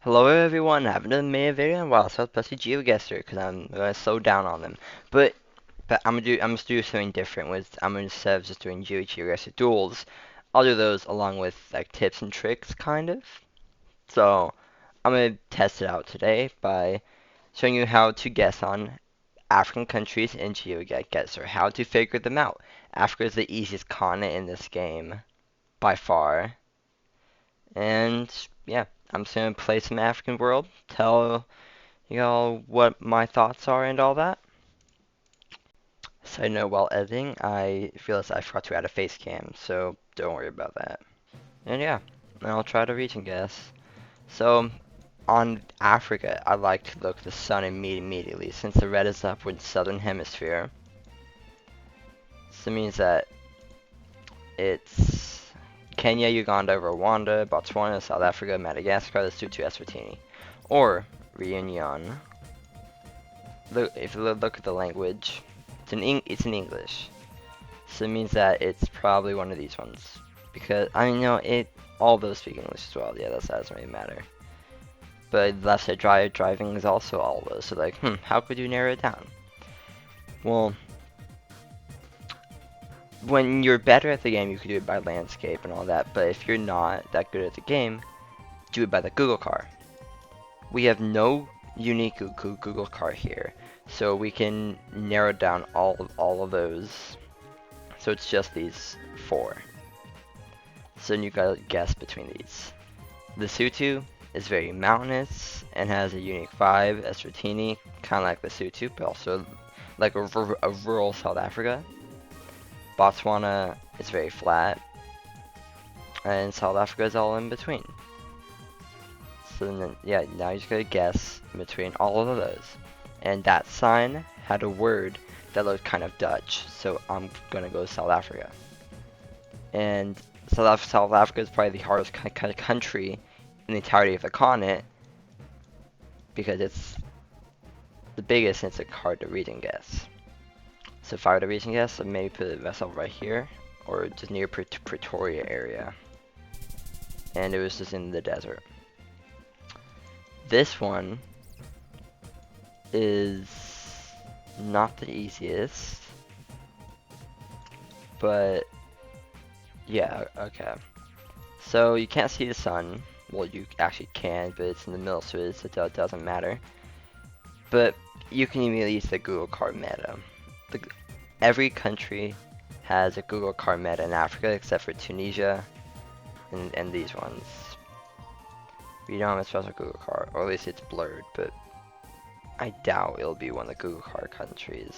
Hello everyone, I haven't done a main video in a while, so I was supposed to Geoguessr because I'm gonna slow down on them. But I'm gonna do something different with instead of just doing Geoguessr duels, I'll do those along with like tips and tricks kind of. So I'm gonna test it out today by showing you how to guess on African countries in Geoguessr, how to figure them out. Africa is the easiest continent in this game by far. And yeah, I'm just gonna play some African World, tell you know what my thoughts are and all that. Side note, while editing, I realized I forgot to add a face cam, so don't worry about that. And yeah, I'll try to reach and guess. So on Africa, I like to look at the sun immediately, since the red is up with southern hemisphere. So it means that it's Kenya, Uganda, Rwanda, Botswana, South Africa, Madagascar, Lesotho, Eswatini, or Reunion. Look, if you look at the language, it's in English, so it means that it's probably one of these ones. Because I mean, all those speak English as well. Yeah, that doesn't really matter. But left side driving is also all those. So like, how could you narrow it down? Well, when you're better at the game, you could do it by landscape and all that. But if you're not that good at the game, do it by the Google car. We have no unique Google car here, so we can narrow down all of those. So it's just these four. So then you gotta guess between these. Lesotho is very mountainous and has a unique vibe. Eswatini, kind of like Lesotho, but also like a rural South Africa. Botswana is very flat, and South Africa is all in between. So then, yeah, now you just gotta guess between all of those. And that sign had a word that looked kind of Dutch, so I'm gonna go South Africa. And South Africa is probably the hardest country in the entirety of the continent because it's the biggest and it's hard to read and guess. So if I were to read and guess, I'd maybe put myself right here or just near Pretoria area. And it was just in the desert. This one is not the easiest, but yeah, okay. So you can't see the sun. Well, you actually can, but it's in the middle, so it doesn't matter. But you can immediately use the Google card meta. Every country has a Google card meta in Africa except for Tunisia and these ones. We don't have a special Google card, or at least it's blurred, but I doubt it'll be one of the Google card countries.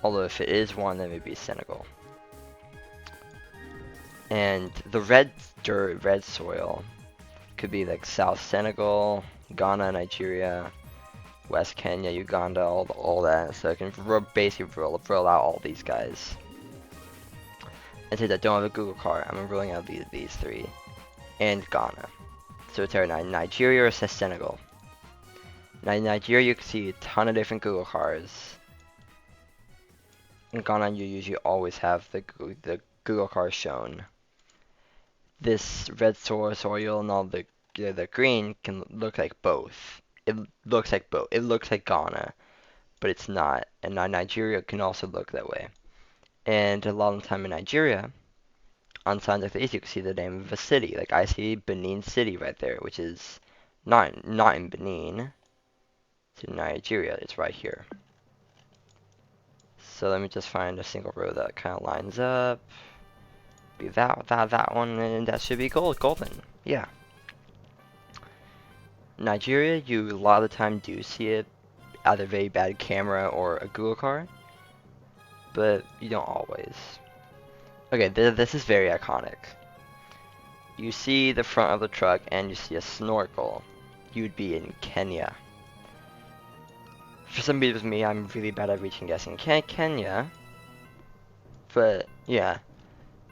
Although if it is one, then maybe Senegal. And the red dirt, red soil, could be like South Senegal, Ghana, Nigeria, West Kenya, Uganda, all that. So I can basically roll out all these guys. And since I don't have a Google card, I'm ruling out these three. And Ghana. So it's either Nigeria or Senegal. Now Nigeria, you can see a ton of different Google cards. In Ghana, you usually always have the Google card shown. This red soil and all the green can look like both. It looks like both. It looks like Ghana, but it's not. And Nigeria can also look that way. And a lot of the time in Nigeria, on signs like these, you can see the name of a city. Like I see Benin City right there, which is not in Benin. It's in Nigeria. It's right here. So let me just find a single row that kind of lines up. Be that one, and that should be golden. Yeah. Nigeria, you a lot of the time do see it, either very bad camera or a Google card, but you don't always. Okay, this is very iconic. You see the front of the truck and you see a snorkel. You'd be in Kenya. For somebody with me, I'm really bad at reaching guessing Kenya, but yeah,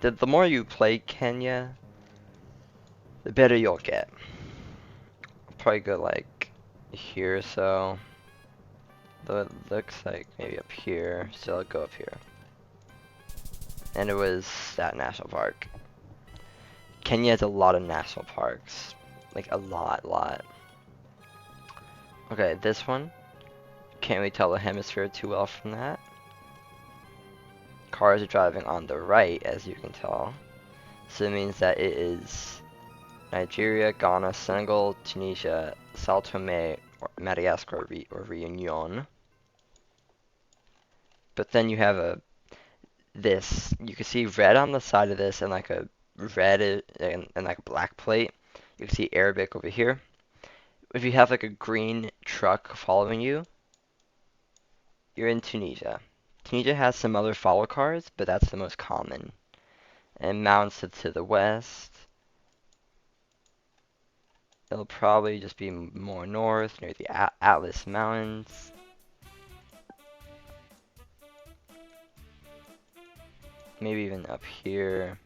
the more you play Kenya, the better you'll get. I'll probably go like here, so it looks like maybe up here, so I'll go up here. And it was that national park. Kenya has a lot of national parks. Like a lot. Okay, this one. Can't really tell the hemisphere too well from that. Cars are driving on the right, as you can tell. So it means that it is Nigeria, Ghana, Senegal, Tunisia, Sao Tome, or Madagascar, or Reunion. But then you have this. You can see red on the side of this, and like a red and like a black plate. You can see Arabic over here. If you have like a green truck following you, you're in Tunisia. Tunisia has some other follow cars, but that's the most common. And mountains to the west. It'll probably just be more north, near the Atlas Mountains. Maybe even up here.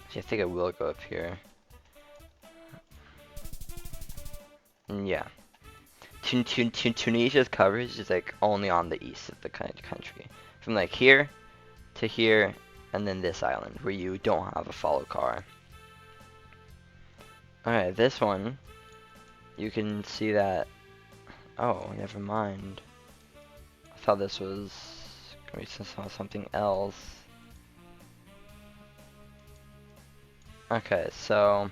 Actually, I think I will go up here. Yeah. Tunisia's coverage is like only on the east of the country. From like here to here, and then this island where you don't have a follow car. Alright, this one, you can see that. Oh, never mind. I thought this was gonna be something else. Okay, so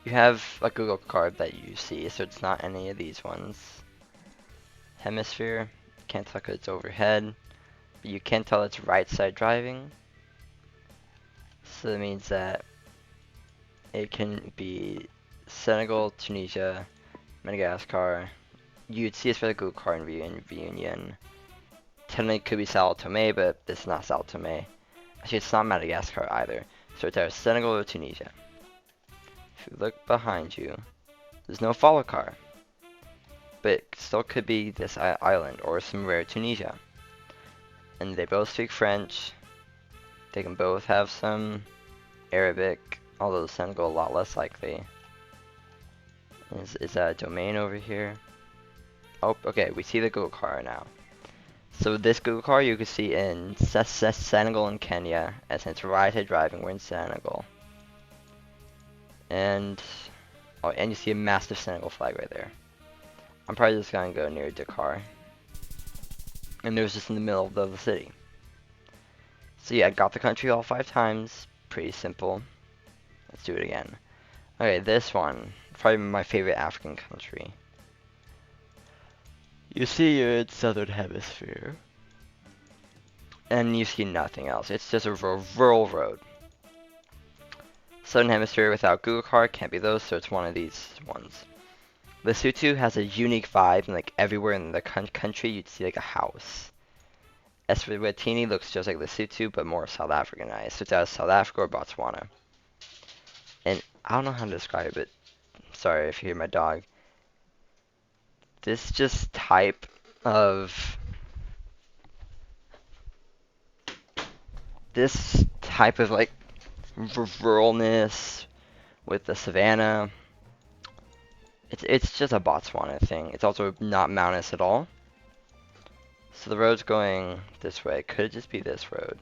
you have a Google card that you see, so it's not any of these ones. Hemisphere, can't tell 'cause it's overhead, but you can tell it's right side driving. So that means that it can be Senegal, Tunisia, Madagascar. You'd see this for the Google card in Reunion. Technically it could be Sao Tome, but it's not Sao Tome. Actually, it's not Madagascar either. So it's either Senegal or Tunisia. If you look behind you, there's no follow car. But it still could be this island or some rare Tunisia. And they both speak French. They can both have some Arabic, although Senegal a lot less likely. Is that a domain over here? Oh, okay, we see the Google car now. So this Google car you can see in Senegal and Kenya, and since right-hand driving, we're in Senegal. And oh, and you see a massive Senegal flag right there. I'm probably just gonna go near Dakar. And there's just in the middle of the city. So yeah, I got the country all 5 times. Pretty simple. Let's do it again. Okay, this one, probably my favorite African country. You see you're in Southern Hemisphere. And you see nothing else. It's just a rural road. Southern Hemisphere without Google card can't be those, so it's one of these ones. Lesotho has a unique vibe, and like everywhere in the country you'd see like a house. Eswatini looks just like Lesotho, but more South Africanized. So it's out of South Africa or Botswana. And I don't know how to describe it. Sorry if you hear my dog. This just type of like ruralness with the savannah. It's just a Botswana thing. It's also not mountainous at all. So the road's going this way. Could it just be this road?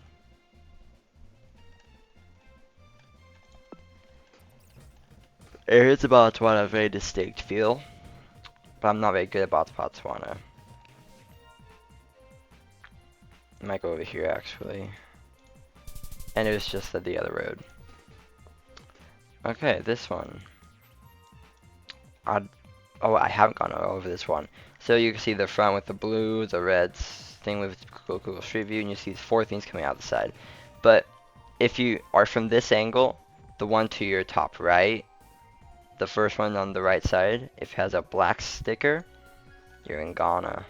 Areas of Botswana have a very distinct feel, but I'm not very good at Botswana. I might go over here actually. And it was just the other road. Okay, this one. I haven't gone over this one. So you can see the front with the blue, the red thing with Google Street View, and you see these 4 things coming out the side. But if you are from this angle, the one to your top right, the first one on the right side, if it has a black sticker, you're in Ghana.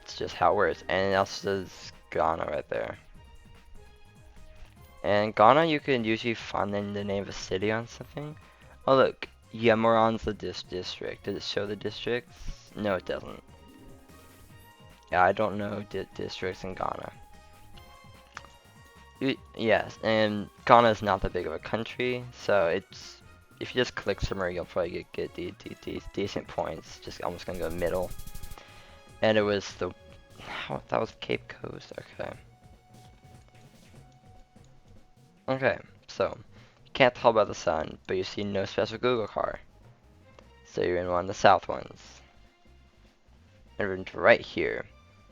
It's just how it works. And it also says Ghana right there. And Ghana, you can usually find the name of a city on something. Oh look, Yamoran's the district. Does it show the districts? No, it doesn't. Yeah, I don't know districts in Ghana. Yes, and Ghana is not that big of a country, so it's if you just click somewhere, you'll probably get decent points. Just almost gonna go middle. And it was that was Cape Coast. Okay. Okay, so Can't tell by the sun, but you see no special Google car. So you're in one of the south ones. And right here,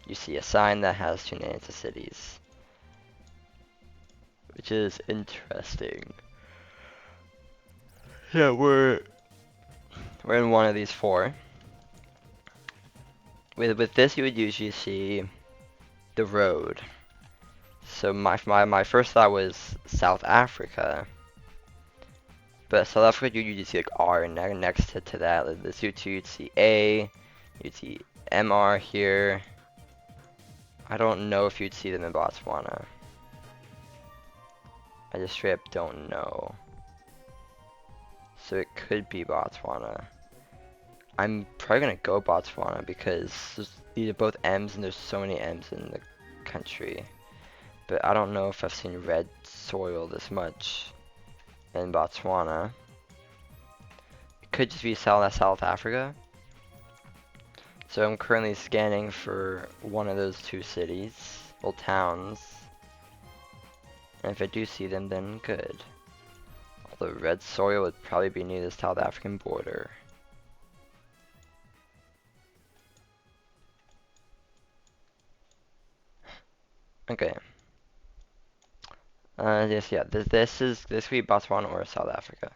you see a sign that has two names of cities, which is interesting. Yeah, we're in one of these four. With this, you would usually see the road. So my first thought was South Africa, but South Africa you usually see like R next to that. Like this you'd see A, you'd see MR here. I don't know if you'd see them in Botswana. I just straight up don't know. So it could be Botswana. I'm probably gonna go Botswana because these are both M's and there's so many M's in the country. But I don't know if I've seen red soil this much in Botswana. It could just be South Africa. So I'm currently scanning for one of those two cities, well towns. And if I do see them, then good. Although red soil would probably be near the South African border. Okay. Yes, yeah. This could be Botswana or South Africa.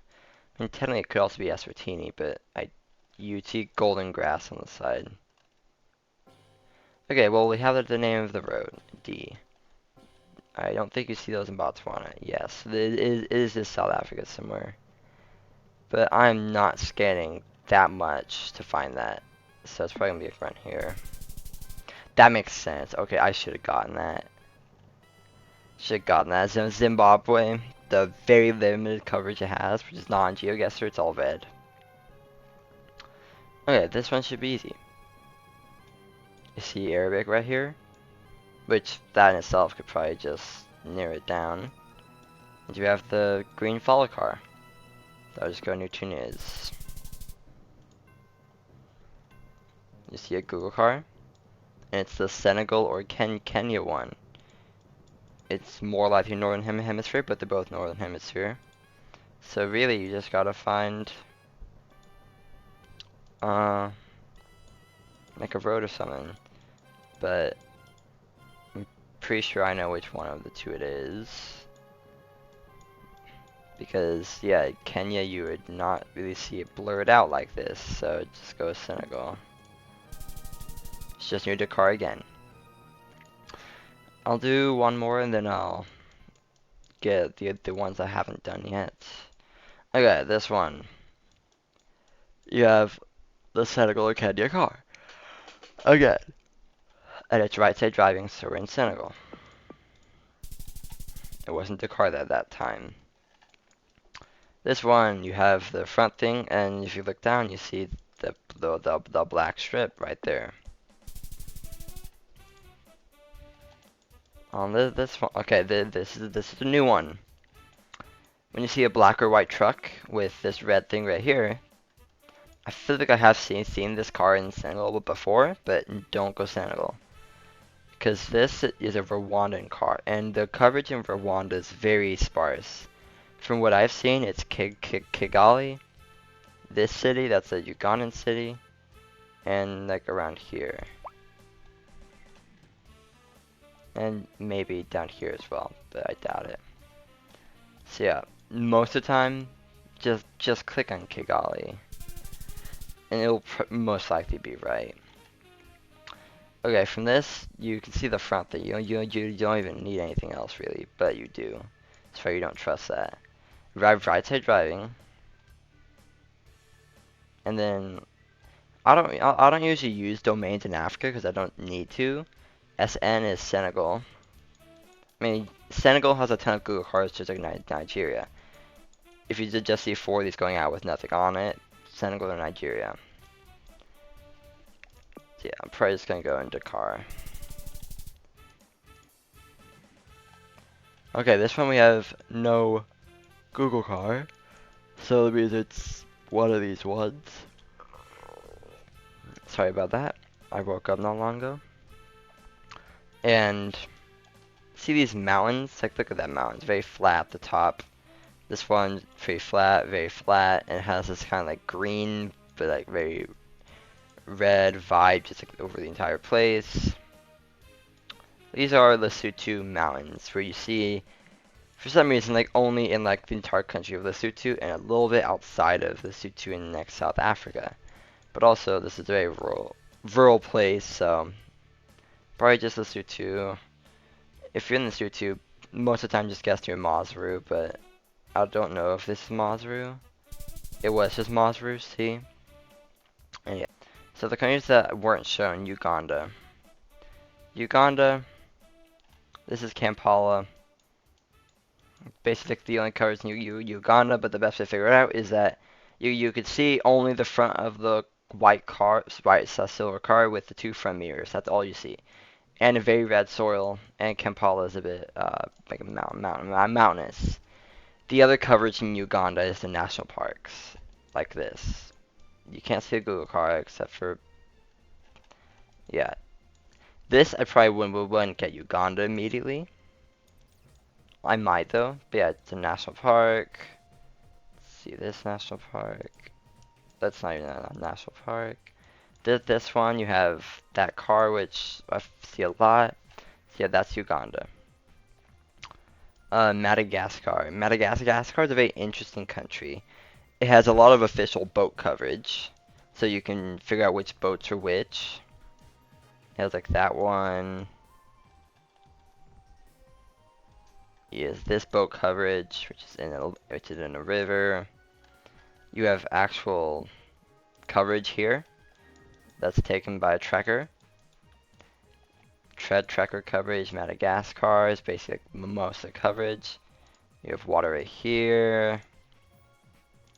I mean, technically it could also be Eswatini, but you see golden grass on the side. Okay, well we have the name of the road, D. I don't think you see those in Botswana. Yes, it is just South Africa somewhere. But I'm not scanning that much to find that. So it's probably gonna be around here. That makes sense. Okay, I should have gotten that. Should have gotten that. Zimbabwe, the very limited coverage it has, which is not on Geoguessr, it's all red. Okay, this one should be easy. You see Arabic right here, which that in itself could probably just narrow it down. And you have the green follow car. I'll just go new tune is. You see a Google car, and it's the Senegal or Kenya one. It's more likely Northern Hemisphere, but they're both Northern Hemisphere. So really, you just gotta find, like a road or something. But I'm pretty sure I know which one of the two it is. Because, yeah, Kenya, you would not really see it blurred out like this. So just go with Senegal. It's just new Dakar again. I'll do one more and then I'll get the ones I haven't done yet. Okay, this one. You have the Senegal or Kenya car. Again. And it's right side driving, so we're in Senegal. It wasn't Dakar at that time. This one, you have the front thing, and if you look down, you see the black strip right there. On this one, okay, this is the new one. When you see a black or white truck with this red thing right here, I feel like I have seen this car in Senegal before, but don't go Senegal. Because this is a Rwandan car, and the coverage in Rwanda is very sparse. From what I've seen, it's Kigali, this city, that's a Ugandan city, and like around here. And maybe down here as well, but I doubt it. So yeah, most of the time, just click on Kigali, and it'll most likely be right. Okay, from this, you can see the front that you don't even need anything else really, but you do. That's why you don't trust that. Right side driving, and then I don't usually use domains in Africa because I don't need to. SN is Senegal. I mean, Senegal has a ton of Google cars just like Nigeria. If you just see four of these going out with nothing on it, Senegal or Nigeria. So yeah, I'm probably just gonna go into car. Okay, this one we have no Google car, so that means it's one of these ones. Sorry about that. I woke up not long ago. And see these mountains? Like, look at that mountain. It's very flat at the top. This one's pretty very flat, and it has this kind of like green, but like very red vibe just like over the entire place. These are Lesotho mountains, where you see, for some reason, like only in like the entire country of Lesotho and a little bit outside of Lesotho in next South Africa. But also, this is a very rural place, so probably just Lesotho. If you're in Lesotho, most of the time just guess near Masru, but I don't know if this is Masru. It was just Masru, see? And yeah. So the countries that weren't shown, Uganda. Uganda, this is Kampala. Basically, the only colors in Uganda, but the best way to figure it out is that you could see only the front of the white silver car with the two front mirrors. That's all you see, and a very red soil. And Kampala is a bit like a mountainous. The other coverage in Uganda is the national parks, like this. You can't see a Google car except for, yeah. This I probably wouldn't get Uganda immediately. I might though, but yeah, it's a national park. Let's see this national park. That's not even a national park. This one, you have that car, which I see a lot. So yeah, that's Uganda. Madagascar. Madagascar is a very interesting country. It has a lot of official boat coverage, so you can figure out which boats are which. It has like that one. Is this boat coverage, which is in a river. You have actual coverage here that's taken by a trekker. Trekker coverage, Madagascar is basically most of the coverage. You have water right here.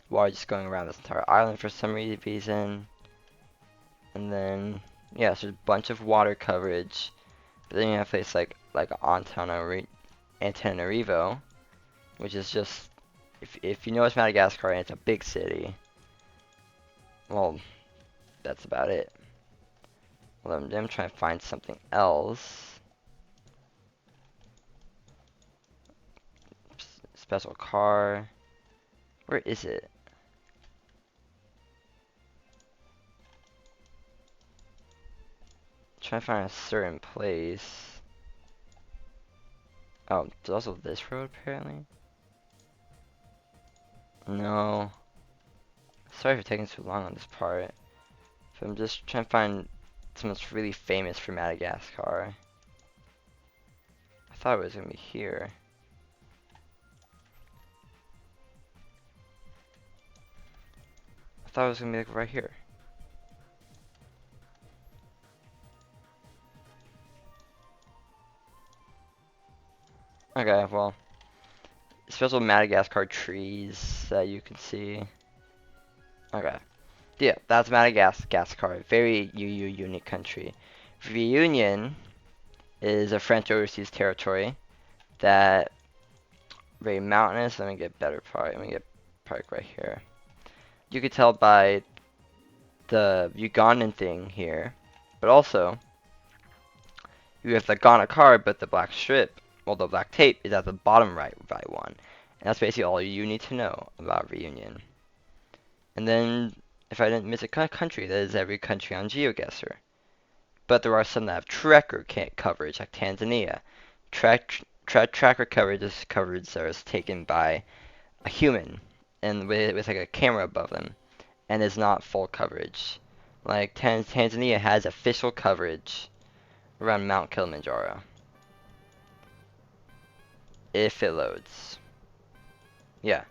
Water just going around this entire island for some reason. And then, yeah, so there's a bunch of water coverage. But then you have a place like Antananarivo, which is just, if you know it's Madagascar and it's a big city, well, that's about it. Well, I'm trying to find something else. Special car. Where is it? Trying to find a certain place. Oh, there's also this road apparently. No. Sorry for taking so long on this part. But I'm just trying to find something that's really famous for Madagascar. I thought it was gonna be here. I thought it was gonna be like right here. Okay, well, special Madagascar trees that you can see. Okay, yeah, that's Madagascar. Very unique country. Reunion is a French overseas territory that very mountainous. Let me get better part. Let me get park right here. You could tell by the Ugandan thing here, but also you have the Ghana card, but the black strip, well, the black tape is at the bottom right one. And that's basically all you need to know about Reunion. And then, if I didn't miss a country, that is every country on Geoguessr. But there are some that have tracker coverage, like Tanzania. Tracker coverage is coverage that is taken by a human, and with like a camera above them, and is not full coverage. Like Tanzania has official coverage around Mount Kilimanjaro. If it loads. Yeah.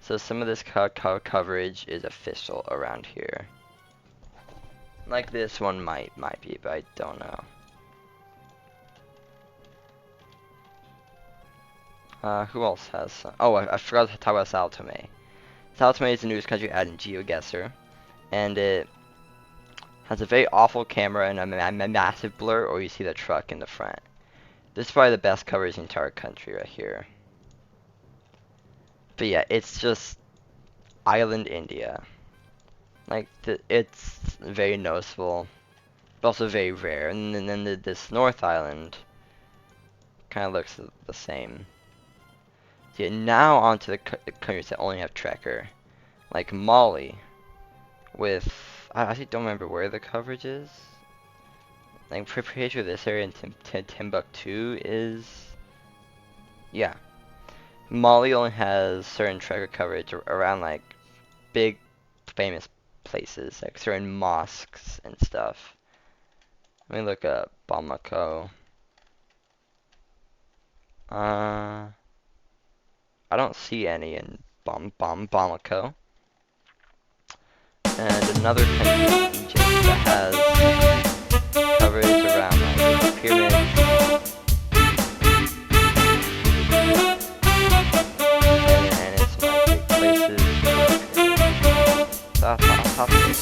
So some of this coverage is official around here. Like this one might be, but I don't know. Who else has some? Oh, I forgot to talk about Sao Tome. Sao Tome is the newest country added in Geoguessr, and it has a very awful camera and a massive blur, or you see the truck in the front. This is probably the best coverage in the entire country right here. But yeah, it's just island India. Like, it's very noticeable, but also very rare. And then this North Island kind of looks the same. Yeah, now onto the countries that only have tracker, like Mali, with I actually don't remember where the coverage is. Like pretty sure this area in Timbuktu is, yeah. Mali only has certain tracker coverage around like big famous places, like certain mosques and stuff. Let me look up Bamako. I don't see any in Bamako. And another country in Egypt that has coverage around like the pyramids, and it's like big places. So I'll have to look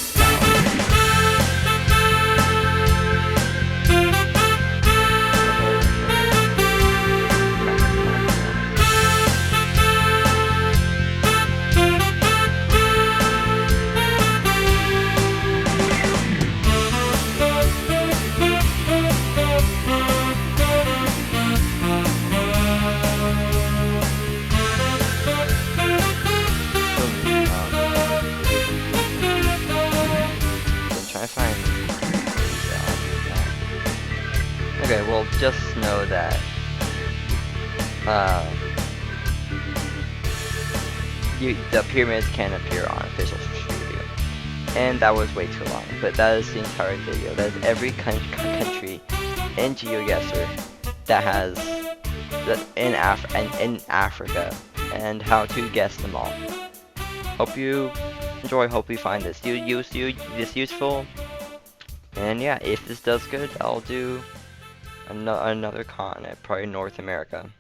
Okay, well, just know that the pyramids can appear on official social media, and that was way too long. But that is the entire video. That is every country in Geoguessr that has in Africa, and how to guess them all. Hope you enjoy. Hope you find this useful. And yeah, if this does good, I'll do another continent, probably North America.